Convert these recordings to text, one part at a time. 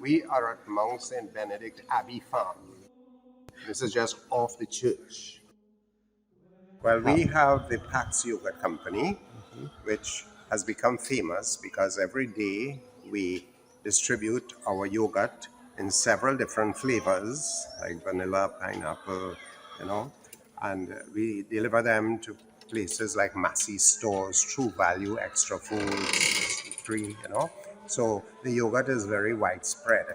We are at Mount St Benedict Abbey Farm. This is just off the church. Well, we have the Pax Yogurt Company, which has become famous because every day we distribute our yogurt in several different flavors, like vanilla, pineapple, and we deliver them to places like Massey stores, True Value, Extra Foods, Free, So the yogurt is very widespread,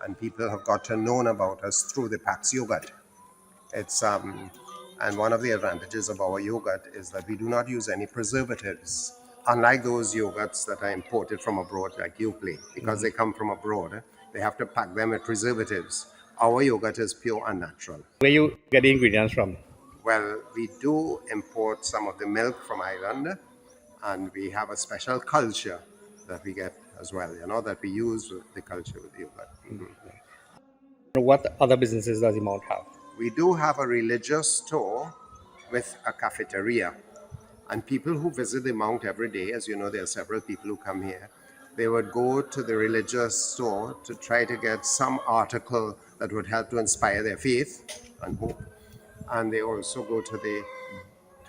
and people have got to know about us through the Pax Yogurt. It's and one of the advantages of our yogurt is that we do not use any preservatives, unlike those yogurts that are imported from abroad, like Yoplait, because they come from abroad. They have to pack them with preservatives. Our yogurt is pure and natural. Where you get the ingredients from? Well, we do import some of the milk from Ireland, and we have a special culture that we get as well, that we use with the culture with yogurt. What other businesses does the Mount have? We do have a religious store with a cafeteria, and people who visit the Mount every day, as you know, there are several people who come here, they would go to the religious store to try to get some article that would help to inspire their faith and hope. And they also go to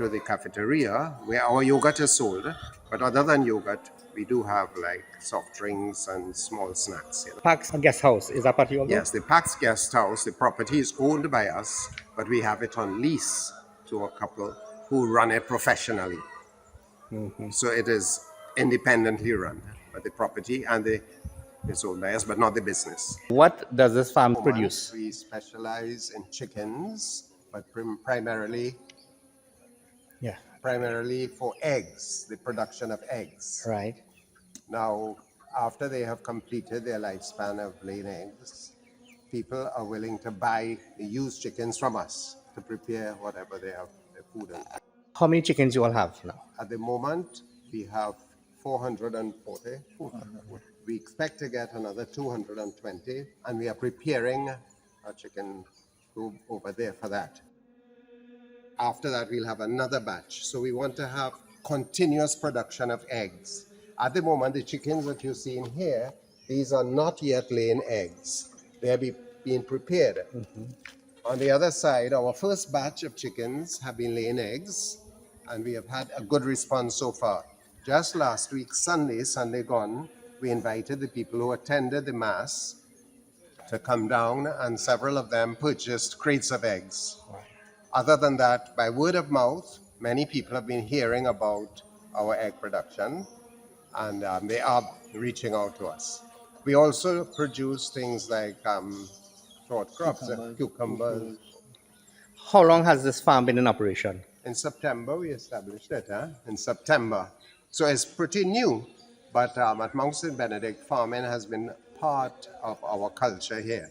the cafeteria where our yogurt is sold. But other than yogurt, we do have like soft drinks and small snacks. Pax Guest House, is that part of your? Yes, the Pax Guest House, the property is owned by us, but we have it on lease to a couple who run it professionally. So it is independently run, but the property is owned by us, but not the business. What does this farm produce? We specialize in chickens, but primarily for eggs, the production of eggs. Right. Now, after they have completed their lifespan of laying eggs, people are willing to buy the used chickens from us to prepare whatever they have their food in. How many chickens you all have now? At the moment, we have 440. We expect to get another 220, and we are preparing a chicken coop over there for that. After that, we'll have another batch. So we want to have continuous production of eggs. At the moment, the chickens that you see in here, these are not yet laying eggs. They are being prepared. On the other side, our first batch of chickens have been laying eggs, and we have had a good response so far. Just last week, Sunday gone, we invited the people who attended the Mass to come down, and several of them purchased crates of eggs. Other than that, by word of mouth, many people have been hearing about our egg production, and they are reaching out to us. We also produce things like short crops, cucumbers. How long has this farm been in operation? In September, we established it, in September. So it's pretty new, but at Mount St Benedict, farming has been part of our culture here.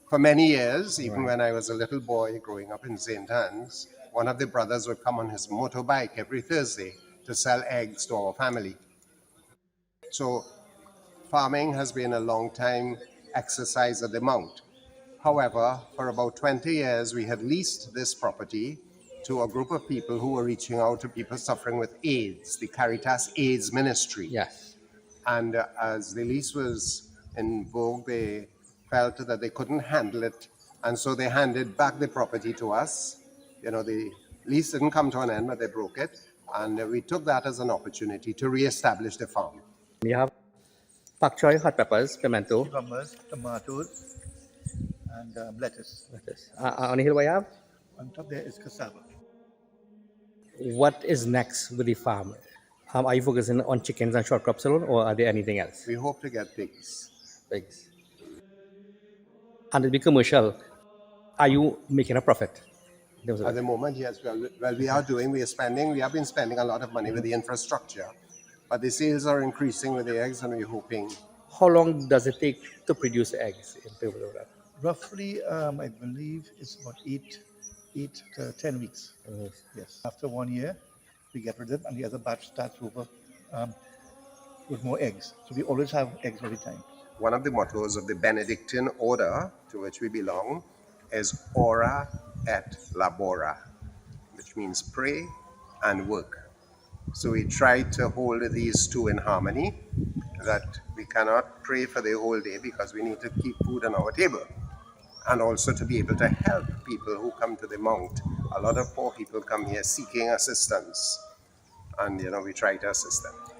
For many years, even when I was a little boy growing up in St. Anne's, one of the brothers would come on his motorbike every Thursday to sell eggs to our family. So farming has been a long time exercise at the Mount. However, for about 20 years, we had leased this property to a group of people who were reaching out to people suffering with AIDS, the Caritas AIDS Ministry. Yes. And as the lease was in vogue, they felt that they couldn't handle it, and so they handed back the property to us. The lease didn't come to an end, but they broke it, and we took that as an opportunity to re-establish the farm. We have pak choy, hot peppers, pimento. Cucumbers, tomatoes, and lettuce. On the hill, what you have? On top there is cassava. What is next with the farm? Are you focusing on chickens and short crops alone, or are there anything else? We hope to get pigs. Pigs. And to be commercial, are you making a profit? At the moment, yes. Well, we have been spending a lot of money with the infrastructure, but the sales are increasing with the eggs, and we're hoping. How long does it take to produce eggs in terms of that? Roughly, I believe it's about 8 to 10 weeks. Yes. After 1 year, we get rid of it, and the other batch starts over with more eggs. So we always have eggs every time. One of the mottos of the Benedictine order to which we belong is ora et labora, which means pray and work. So we try to hold these two in harmony, that we cannot pray for the whole day because we need to keep food on our table, and also to be able to help people who come to the mount. A lot of poor people come here seeking assistance, and we try to assist them.